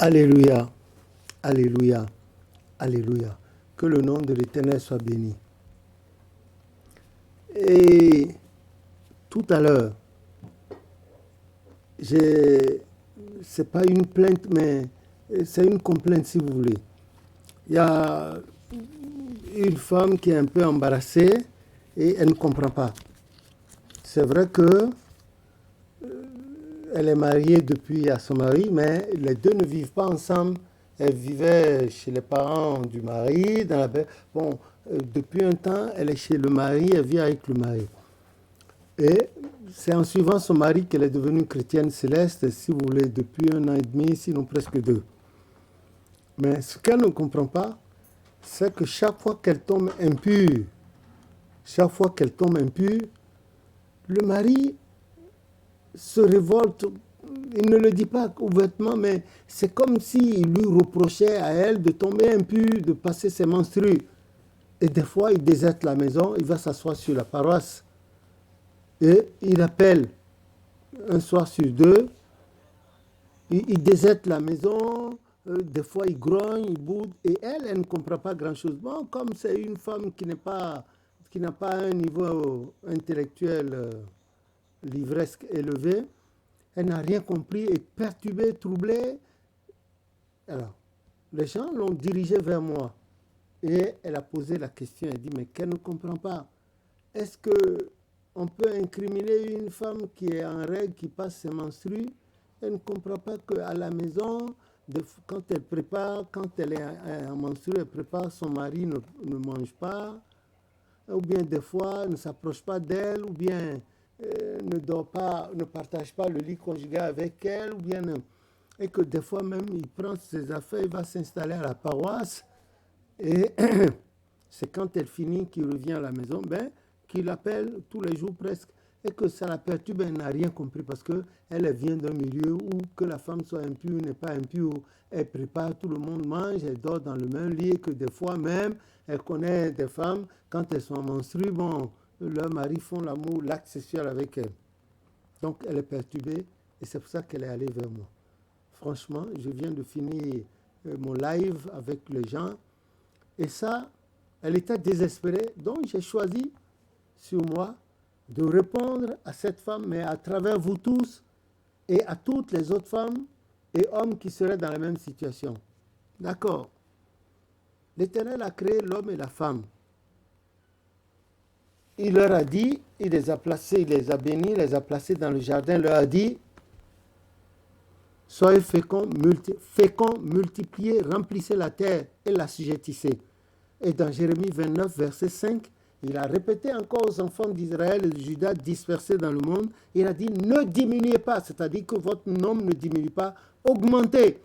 Alléluia, Alléluia, Alléluia. Que le nom de l'Éternel soit béni. Et tout à l'heure, c'est pas une plainte, mais c'est une complainte si vous voulez. Il y a une femme qui est un peu embarrassée et elle ne comprend pas. C'est vrai que elle est mariée depuis à son mari, mais les deux ne vivent pas ensemble. Elle vivait chez les parents du mari. Bon, depuis un temps, elle est chez le mari, elle vit avec le mari. Et c'est en suivant son mari qu'elle est devenue chrétienne céleste, si vous voulez, depuis 1 an et demi, sinon presque 2. Mais ce qu'elle ne comprend pas, c'est que chaque fois qu'elle tombe impure, le mari se révolte. Il ne le dit pas ouvertement, mais c'est comme s'il lui reprochait à elle de tomber impure, de passer ses menstrues. Et des fois, il déserte la maison, il va s'asseoir sur la paroisse. Et il appelle un soir sur deux, il déserte la maison, des fois il grogne, il boude, et elle ne comprend pas grand-chose. Bon, comme c'est une femme qui n'a pas un niveau intellectuel livresque élevé, elle n'a rien compris, et perturbée, troublée. Alors, les gens l'ont dirigée vers moi. Et elle a posé la question, elle dit, mais qu'elle ne comprend pas. Est-ce qu'on peut incriminer une femme qui est en règle, qui passe ses menstrues? Elle ne comprend pas qu'à la maison, quand elle prépare, quand elle est en menstrue, elle prépare, son mari ne mange pas, ou bien des fois ne s'approche pas d'elle, ou bien ne dort pas, ne partage pas le lit conjugal avec elle, ou bien et que des fois même il prend ses affaires, il va s'installer à la paroisse, et c'est quand elle finit qu'il revient à la maison, qu'il appelle tous les jours presque, et que ça la perturbe, elle n'a rien compris parce qu'elle vient d'un milieu où que la femme soit impure, n'est pas impure, elle prépare, tout le monde mange, elle dort dans le même lit, et que des fois même, elle connaît des femmes, quand elles sont menstruées, bon, leurs maris font l'amour, l'acte sexuel avec elles. Donc elle est perturbée, et c'est pour ça qu'elle est allée vers moi. Franchement, je viens de finir mon live avec les gens, et ça, elle était désespérée, donc j'ai choisi sur moi de répondre à cette femme, mais à travers vous tous et à toutes les autres femmes et hommes qui seraient dans la même situation. D'accord. L'Éternel a créé l'homme et la femme. Il leur a dit, il les a placés, il les a bénis, il les a placés dans le jardin, il leur a dit, soyez féconds, multipliez, remplissez la terre et l'assujettissez. Et dans Jérémie 29, verset 5, il a répété encore aux enfants d'Israël et de Juda dispersés dans le monde, il a dit, ne diminuez pas, c'est-à-dire que votre nombre ne diminue pas, augmentez.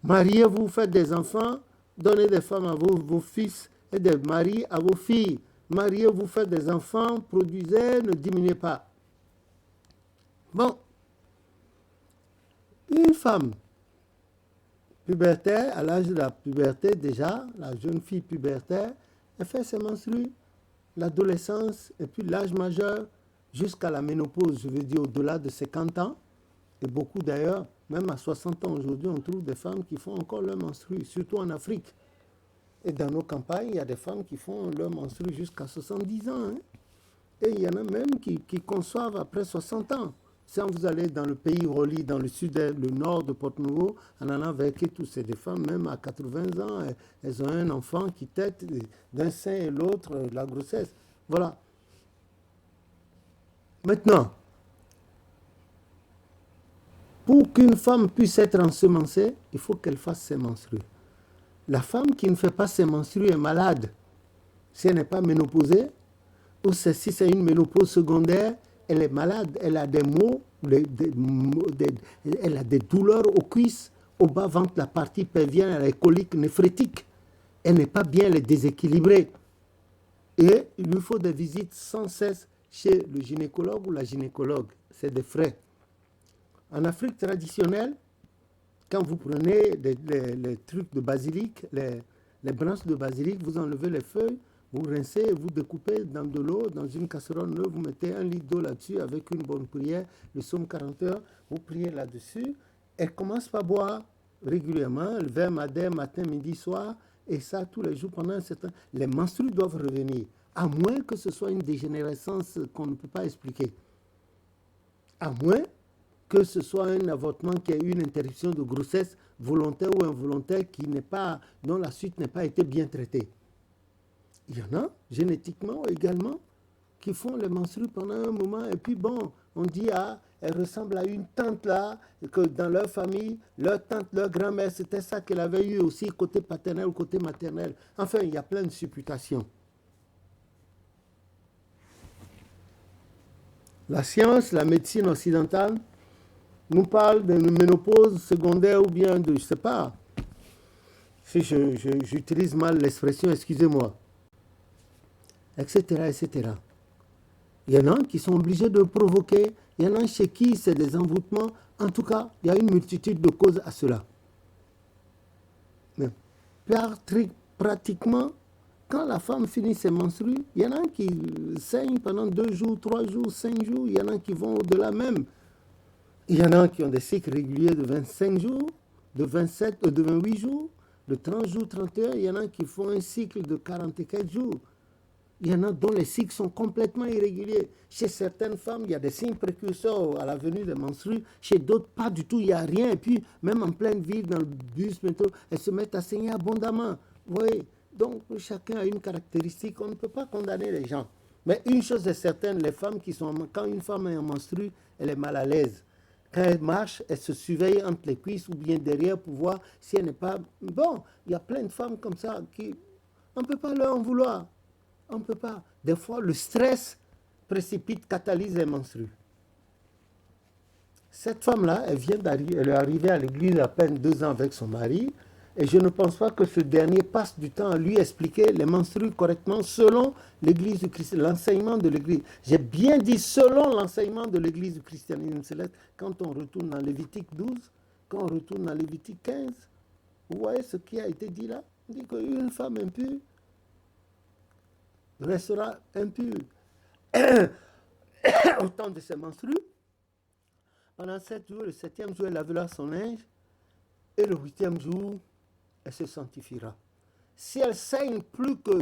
Mariez-vous, faites des enfants, donnez des femmes à vos fils et des maris à vos filles. Mariez-vous, faites des enfants, produisez, ne diminuez pas. Bon, une femme pubertaire, à l'âge de la puberté déjà, la jeune fille pubertaire, elle fait ses menstrues, l'adolescence et puis l'âge majeur jusqu'à la ménopause, je veux dire au-delà de 50 ans. Et beaucoup d'ailleurs, même à 60 ans aujourd'hui, on trouve des femmes qui font encore leur menstrues, surtout en Afrique. Et dans nos campagnes, il y a des femmes qui font leur menstrues jusqu'à 70 ans. Et il y en a même qui conçoivent après 60 ans. Si vous allez dans le pays Roli, dans le sud, le nord de Porto-Novo, en allant vers Kétou, c'est des femmes, même à 80 ans, elles ont un enfant qui tète d'un sein et l'autre, la grossesse. Voilà. Maintenant, pour qu'une femme puisse être ensemencée, il faut qu'elle fasse ses menstrues. La femme qui ne fait pas ses menstrues est malade. Si elle n'est pas ménopausée, ou si c'est une ménopause secondaire, elle est malade, elle a des maux, elle a des douleurs aux cuisses, au bas-ventre, la partie pelvienne, elle a des coliques néphrétiques. Elle n'est pas bien, elle est déséquilibrée. Et il lui faut des visites sans cesse chez le gynécologue ou la gynécologue. C'est des frais. En Afrique traditionnelle, quand vous prenez les trucs de basilic, les branches de basilic, vous enlevez les feuilles, vous rincez, vous découpez dans de l'eau, dans une casserole neuve, vous mettez 1 litre d'eau là-dessus avec une bonne prière, le psaume 40 heures, vous priez là-dessus elle commence par boire régulièrement, le verre matin, midi, soir, et ça tous les jours pendant un certain temps. Les menstrues doivent revenir, à moins que ce soit une dégénérescence qu'on ne peut pas expliquer. À moins que ce soit un avortement qui ait une interruption de grossesse volontaire ou involontaire dont la suite n'a pas été bien traitée. Il y en a, génétiquement également, qui font les menstrues pendant un moment, et puis bon, on dit, elle ressemble à une tante là, que dans leur famille, leur tante, leur grand-mère, c'était ça qu'elle avait eu aussi, côté paternel ou côté maternel. Enfin, il y a plein de supputations. La science, la médecine occidentale, nous parle de ménopause secondaire ou bien de, je ne sais pas, si j'utilise mal l'expression, excusez-moi, etc., etc. Il y en a qui sont obligés de provoquer, il y en a chez qui c'est des envoûtements. En tout cas, il y a une multitude de causes à cela. Mais pratiquement, quand la femme finit ses menstrues, il y en a qui saignent pendant 2 jours, 3 jours, 5 jours, il y en a qui vont au-delà même. Il y en a qui ont des cycles réguliers de 25 jours, de 28 jours, de 30 jours, 31. Il y en a qui font un cycle de 44 jours. Il y en a dont les cycles sont complètement irréguliers. Chez certaines femmes, il y a des signes précurseurs à la venue des menstrues. Chez d'autres, pas du tout, il n'y a rien. Et puis, même en pleine ville, dans le bus, métro, elles se mettent à saigner abondamment. Vous voyez? Donc, chacun a une caractéristique. On ne peut pas condamner les gens. Mais une chose est certaine, quand une femme est en menstrue, elle est mal à l'aise. Quand elle marche, elle se surveille entre les cuisses ou bien derrière pour voir si elle n'est pas... Bon, il y a plein de femmes comme ça qui... On ne peut pas leur en vouloir. On ne peut pas. Des fois, le stress catalyse les menstrues. Cette femme-là, elle est arrivée à l'église à peine 2 ans avec son mari, et je ne pense pas que ce dernier passe du temps à lui expliquer les menstrues correctement selon l'église du christianisme, l'enseignement de l'église. J'ai bien dit selon l'enseignement de l'église du christianisme céleste. Quand on retourne dans Lévitique 12, quand on retourne dans Lévitique 15, vous voyez ce qui a été dit là? On dit qu'une femme impure restera impure au temps de ses menstrues. Pendant 7 jours, le 7e jour, elle lavera son linge, et le 8e jour, elle se sanctifiera. Si elle saigne plus que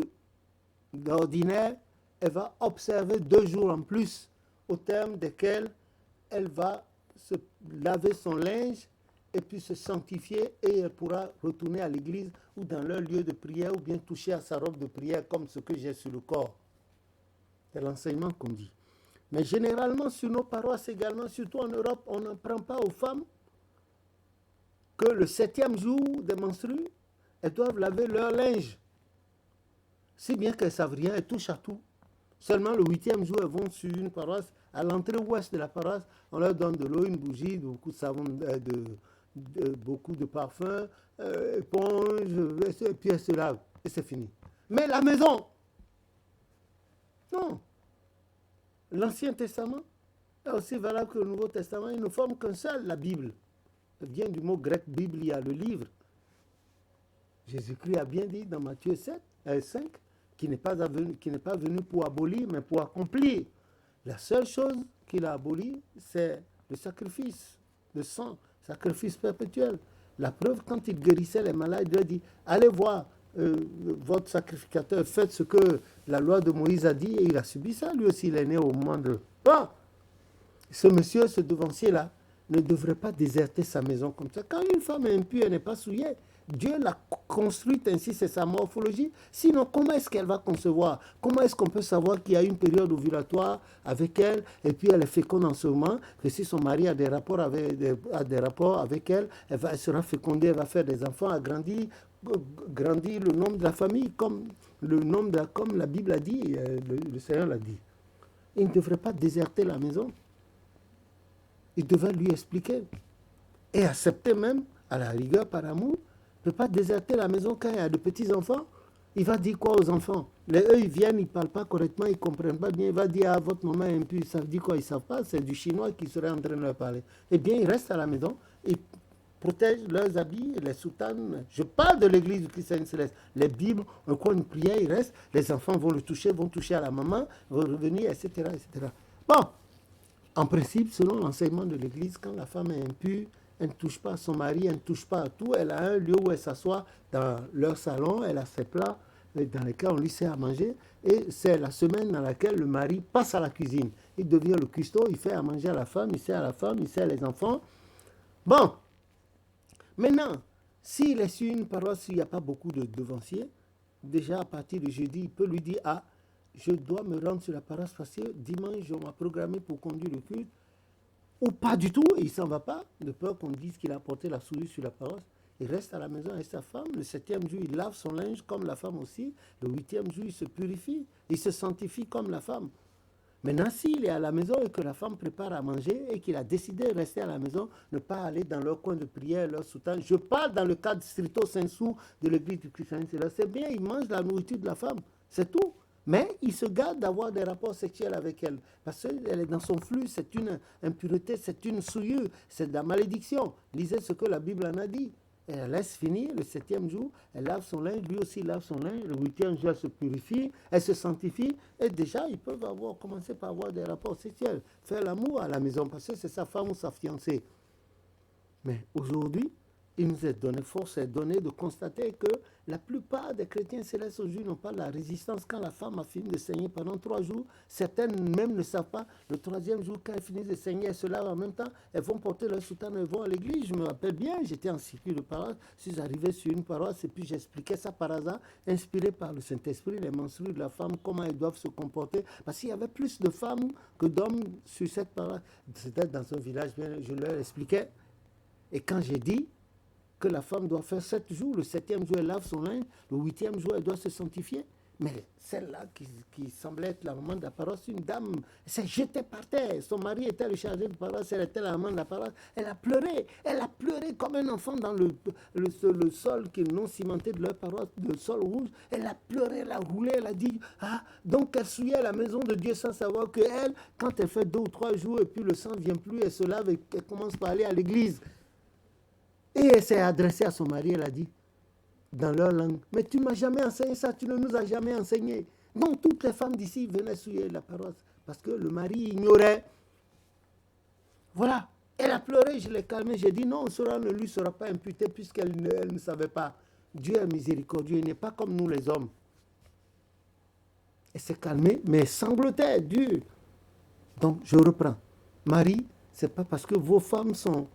d'ordinaire, elle va observer 2 jours en plus, au terme desquels elle va se laver son linge et puis se sanctifier, et elle pourra retourner à l'église ou dans leur lieu de prière ou bien toucher à sa robe de prière comme ce que j'ai sur le corps. C'est l'enseignement qu'on dit. Mais généralement, sur nos paroisses également, surtout en Europe, on n'apprend pas aux femmes que le 7e jour des menstrues, elles doivent laver leur linge. Si bien qu'elles ne savent rien, elles touchent à tout. Seulement le 8e jour, elles vont sur une paroisse. À l'entrée ouest de la paroisse, on leur donne de l'eau, une bougie, beaucoup de savon, beaucoup de parfums, éponge, et puis elles se lavent. Et c'est fini. Mais la maison, non. L'Ancien Testament est aussi valable que le Nouveau Testament. Ils ne forment qu'un seul, la Bible. Ça vient du mot grec biblia, le livre. Jésus-Christ a bien dit dans Matthieu 5, qu'il n'est pas venu pour abolir, mais pour accomplir. La seule chose qu'il a aboli, c'est le sacrifice de sang, sacrifice perpétuel. La preuve, quand il guérissait les malades, il leur dit, allez voir votre sacrificateur, faites ce que la loi de Moïse a dit, et il a subi ça. Lui aussi, il est né au moment de... Bon, ce monsieur, ce devancier-là, ne devrait pas déserter sa maison comme ça. Quand une femme est impure, elle n'est pas souillée. Dieu l'a construite ainsi, c'est sa morphologie. Sinon, comment est-ce qu'elle va concevoir? Comment est-ce qu'on peut savoir qu'il y a une période ovulatoire avec elle, et puis elle est féconde en ce moment, que si son mari a des rapports avec elle, elle sera fécondée, elle va faire des enfants, agrandir le nombre de la famille, comme la Bible a dit, le Seigneur l'a dit. Il ne devrait pas déserter la maison. Il devait lui expliquer. Et accepter même, à la rigueur, par amour, ne pas déserter la maison quand il y a de petits-enfants. Il va dire quoi aux enfants? Eux, ils viennent, ils ne parlent pas correctement, ils ne comprennent pas bien. Il va dire, votre maman est impure. Ça veut dire quoi? Ils ne savent pas. C'est du chinois qui serait en train de leur parler. Eh bien, ils restent à la maison. Ils protègent leurs habits, les soutanes. Je parle de l'église du christianisme céleste. Les Bibles, on croit une prière, ils restent. Les enfants vont toucher à la maman, vont revenir, etc., etc. Bon. En principe, selon l'enseignement de l'Église, quand la femme est impure, elle ne touche pas à son mari, elle ne touche pas à tout. Elle a un lieu où elle s'assoit dans leur salon, elle a ses plats dans lesquels on lui sert à manger. Et c'est la semaine dans laquelle le mari passe à la cuisine. Il devient le cuistot, il fait à manger à la femme, il sert à la femme, il sert les enfants. Bon, maintenant, s'il est sur une paroisse où il n'y a pas beaucoup de devanciers, déjà à partir de jeudi, il peut lui dire, ah, je dois me rendre sur la paroisse parce que dimanche, on m'a programmé pour conduire le culte. Ou pas du tout, il ne s'en va pas, de peur qu'on dise qu'il a porté la souillure sur la paroisse. Il reste à la maison avec sa femme. Le 7e jour, il lave son linge comme la femme aussi. Le 8e jour, il se purifie. Il se sanctifie comme la femme. Maintenant, s'il est à la maison et que la femme prépare à manger et qu'il a décidé de rester à la maison, ne pas aller dans leur coin de prière, leur soutane. Je parle dans le cadre stricto sensu de l'église du christianisme. C'est bien, il mange la nourriture de la femme. C'est tout. Mais il se garde d'avoir des rapports sexuels avec elle. Parce qu'elle est dans son flux, c'est une impureté, c'est une souillure, c'est de la malédiction. Lisez ce que la Bible en a dit. Elle laisse finir le 7e jour, elle lave son linge, lui aussi lave son linge, le 8e jour elle se purifie, elle se sanctifie, et déjà ils peuvent commencer par avoir des rapports sexuels, faire l'amour à la maison, parce que c'est sa femme ou sa fiancée. Mais aujourd'hui, il nous est donné, force est donnée de constater que la plupart des chrétiens célestes aujourd'hui n'ont pas la résistance. Quand la femme a fini de saigner pendant 3 jours, certaines même ne savent pas. Le 3e jour, quand elles finissent de saigner, elles se lavent en même temps, elles vont porter leur soutane, elles vont à l'église. Je me rappelle bien, j'étais en circuit de paroisse, je suis arrivé sur une paroisse et puis j'expliquais ça par hasard, inspiré par le Saint-Esprit, les menstrues de la femme, comment elles doivent se comporter. Parce qu'il y avait plus de femmes que d'hommes sur cette paroisse. C'était dans un village, je leur expliquais. Et quand j'ai dit que la femme doit faire 7 jours, le 7e jour elle lave son linge, le 8e jour elle doit se sanctifier. Mais celle-là qui semblait être la maman de la paroisse, une dame, s'est jetée par terre. Son mari était le chargé de paroisse, elle était la maman de la paroisse. Elle a pleuré comme un enfant dans le sol qui est non cimenté de leur paroisse, le sol rouge. Elle a pleuré, elle a roulé, elle a dit, ah, donc elle souillait la maison de Dieu sans savoir que elle, quand elle fait 2 ou 3 jours et puis le sang ne vient plus, elle se lave et elle commence par aller à l'église. Et elle s'est adressée à son mari, elle a dit, dans leur langue, mais tu ne m'as jamais enseigné ça, tu ne nous as jamais enseigné. Donc toutes les femmes d'ici venaient souiller la paroisse, parce que le mari ignorait. Voilà, elle a pleuré, je l'ai calmée, j'ai dit non, cela ne lui sera pas imputé puisqu'elle ne savait pas. Dieu est miséricordieux, il n'est pas comme nous les hommes. Elle s'est calmée, mais sanglotait, dur. Donc je reprends. Marie, c'est pas parce que vos femmes sont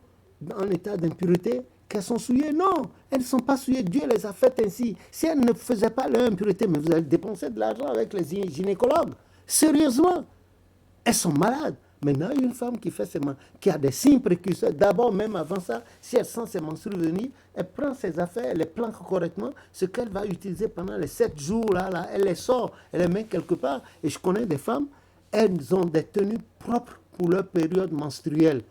en état d'impureté qu'elles sont souillées. Non, elles ne sont pas souillées. Dieu les a faites ainsi. Si elles ne faisaient pas leur impureté, mais vous allez dépenser de l'argent avec les gynécologues. Sérieusement, elles sont malades. Maintenant, une femme qui a des signes précurseurs, d'abord même avant ça, si elle sent ses menstrues venir, elle prend ses affaires, elle les planque correctement, ce qu'elle va utiliser pendant les 7 jours, là, elle les sort, elle les met quelque part. Et je connais des femmes, elles ont des tenues propres pour leur période menstruelle.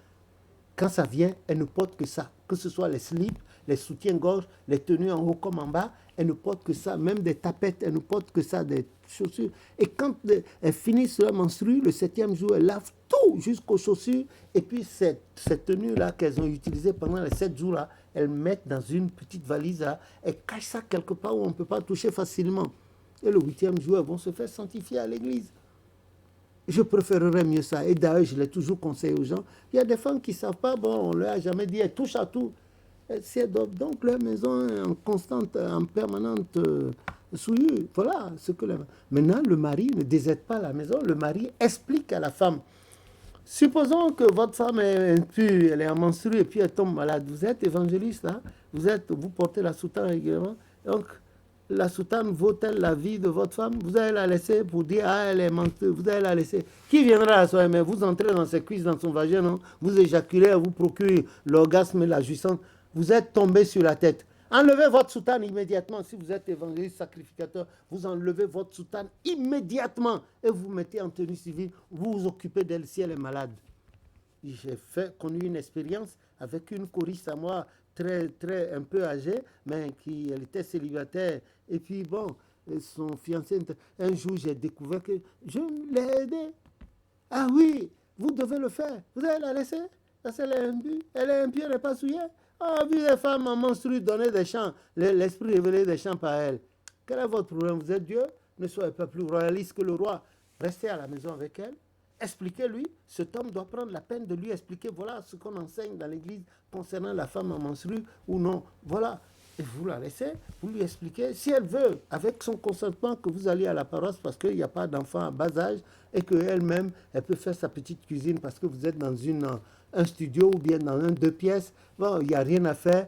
Quand ça vient, elles ne portent que ça. Que ce soit les slips, les soutiens-gorge, les tenues en haut comme en bas, elles ne portent que ça. Même des tapettes, elles ne portent que ça, des chaussures. Et quand elles finissent leur menstru, le 7e jour, elles lavent tout jusqu'aux chaussures. Et puis cette tenue-là qu'elles ont utilisée pendant les 7 jours-là, elles mettent dans une petite valise là. Elles cachent ça quelque part où on ne peut pas toucher facilement. Et le 8e jour, elles vont se faire sanctifier à l'église. Je préférerais mieux ça. Et d'ailleurs, je l'ai toujours conseillé aux gens. Il y a des femmes qui ne savent pas, bon, on ne leur a jamais dit, elles touchent à tout. Donc, leur maison est en constante, en permanente souillure. Voilà ce que Maintenant, le mari ne déserte pas la maison. Le mari explique à la femme. Supposons que votre femme est impure, elle est en menstru et puis elle tombe malade. Vous êtes évangéliste, hein? Vous portez la soutane régulièrement. Donc, la soutane vaut-elle la vie de votre femme? Vous allez la laisser pour dire, ah, elle est menteuse, vous allez la laisser. Qui viendra à soi? Mais vous entrez dans ses cuisses, dans son vagin, non? Vous éjaculez, elle vous procure l'orgasme et la jouissance. Vous êtes tombé sur la tête. Enlevez votre soutane immédiatement. Si vous êtes évangéliste, sacrificateur, vous enlevez votre soutane immédiatement et vous mettez en tenue civile. Vous vous occupez d'elle si elle est malade. J'ai connu une expérience avec une choriste à moi, un peu âgée, mais elle était célibataire. Et puis bon, son fiancé, un jour j'ai découvert que je l'ai aidée. Ah oui, vous devez le faire. Vous allez la laisser? Parce qu'elle est impure. Elle est impure, elle n'est pas souillée. Ah, vu les femmes en menstru donner des chants, l'esprit révélé des chants par elle. Quel est votre problème? Vous êtes Dieu? Ne soyez pas plus royaliste que le roi. Restez à la maison avec elle. expliquez-lui, cet homme doit prendre la peine de lui expliquer, voilà ce qu'on enseigne dans l'église concernant la femme en menstrue ou non. Voilà. Et vous la laissez, vous lui expliquez, si elle veut, avec son consentement, que vous alliez à la paroisse parce qu'il n'y a pas d'enfant à bas âge et qu'elle-même, elle peut faire sa petite cuisine parce que vous êtes dans un studio ou bien dans un 2 pièces. Bon, il n'y a rien à faire.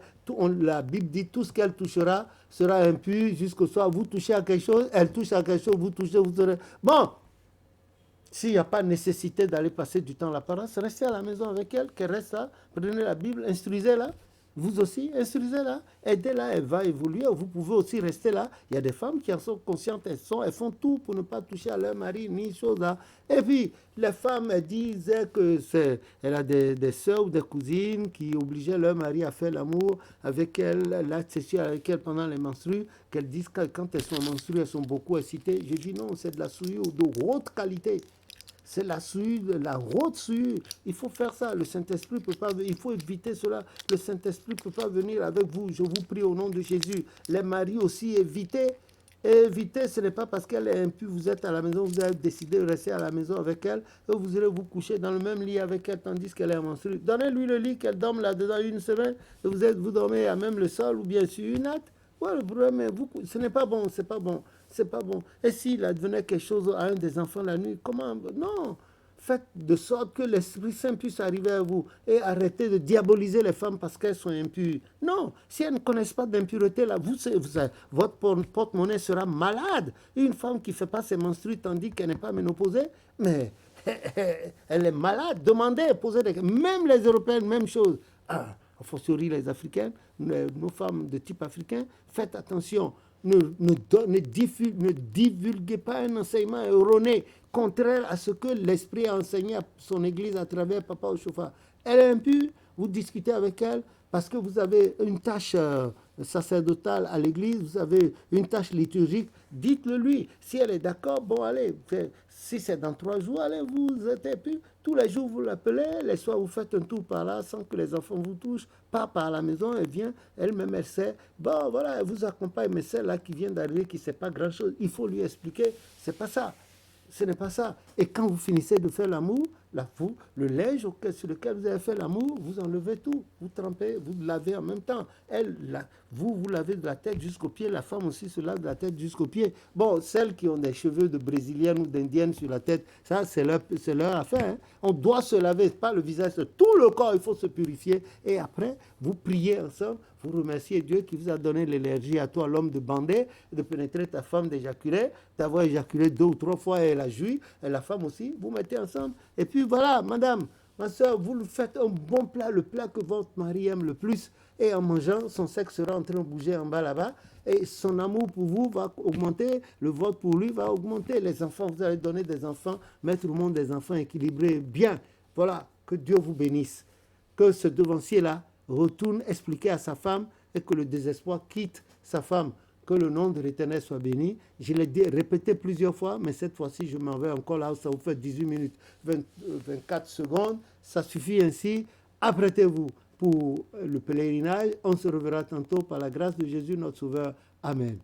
La Bible dit tout ce qu'elle touchera sera impur jusqu'au soir. Vous touchez à quelque chose, elle touche à quelque chose, vous touchez, vous serez... Bon, s'il n'y a pas nécessité d'aller passer du temps à la paroisse, restez à la maison avec elle, qu'elle reste là, prenez la Bible, instruisez-la. Vous aussi, instruisez-la, aidez-la, elle va évoluer. Vous pouvez aussi rester là. Il y a des femmes qui en sont conscientes, elles font tout pour ne pas toucher à leur mari, ni chose là. Et puis, les femmes, elles disaient que elle a des soeurs ou des cousines qui obligeaient leur mari à faire l'amour avec elle, l'acte sexuel avec elle pendant les menstrues, qu'elles disent que quand elles sont menstruées, elles sont beaucoup excitées. Je dis non, c'est de la souillure de haute qualité. C'est la souillure, la haute souillure. Il faut faire ça. Le Saint-Esprit peut pas. Il faut éviter cela. Le Saint-Esprit ne peut pas venir avec vous. Je vous prie au nom de Jésus. Les maris aussi, évitez. Évitez, ce n'est pas parce qu'elle est impure, vous êtes à la maison, vous avez décidé de rester à la maison avec elle, et vous allez vous coucher dans le même lit avec elle tandis qu'elle est menstruée. Donnez-lui le lit, qu'elle dorme là-dedans une semaine, et vous dormez à même le sol ou bien sur une natte. Ouais, le problème est, ce n'est pas bon, c'est pas bon, c'est pas bon. Et s'il advenait quelque chose à un des enfants la nuit, comment? Non. Faites de sorte que l'Esprit Saint puisse arriver à vous et arrêtez de diaboliser les femmes parce qu'elles sont impures. Non, si elles ne connaissent pas d'impureté, là, votre porte-monnaie sera malade. Une femme qui ne fait pas ses menstrues tandis qu'elle n'est pas ménopausée, mais elle est malade. Demandez, posez des questions. Même les Européennes, même chose. Ah, a fortiori les Africaines, nos femmes de type africain, faites attention. Ne divulguez pas un enseignement erroné, contraire à ce que l'Esprit a enseigné à son Église à travers Papa Ochofa. Elle est impure, vous discutez avec elle parce que vous avez une tâche sacerdotale à l'Église, vous avez une tâche liturgique, dites-le lui. Si elle est d'accord, bon allez, si c'est dans 3 jours, allez, vous êtes impur. Tous les jours, vous l'appelez, les soirs, vous faites un tour par là sans que les enfants vous touchent. Pas par la maison, elle vient, elle-même, elle sait. Bon, voilà, elle vous accompagne, mais celle-là qui vient d'arriver, qui ne sait pas grand-chose, il faut lui expliquer, c'est pas ça. Ce n'est pas ça. Et quand vous finissez de faire l'amour, le linge sur lequel vous avez fait l'amour, vous enlevez tout. Vous trempez, vous lavez en même temps. Vous lavez de la tête jusqu'aux pieds. La femme aussi se lave de la tête jusqu'aux pieds. Bon, celles qui ont des cheveux de brésilienne ou d'indienne sur la tête, ça, c'est leur affaire. Hein. On doit se laver, pas le visage, tout le corps, il faut se purifier. Et après, vous priez ensemble. Vous remerciez Dieu qui vous a donné l'énergie à toi, l'homme, de bander, de pénétrer ta femme, d'éjaculer, d'avoir éjaculé 2 ou 3 fois et elle a joui, et la femme aussi, vous mettez ensemble. Et puis voilà, madame, ma soeur, vous lui faites un bon plat, le plat que votre mari aime le plus, et en mangeant, son sexe sera en train de bouger en bas là-bas, et son amour pour vous va augmenter, le vote pour lui va augmenter. Les enfants, vous allez donner des enfants, mettre au monde des enfants équilibrés, bien. Voilà, que Dieu vous bénisse. Que ce devancier-là retourne expliquer à sa femme et que le désespoir quitte sa femme. Que le nom de l'Éternel soit béni. Je l'ai répété plusieurs fois, mais cette fois-ci, je m'en vais encore là où ça vous fait 18 minutes, 24 secondes. Ça suffit ainsi. Apprêtez-vous pour le pèlerinage. On se reverra tantôt par la grâce de Jésus, notre Sauveur. Amen.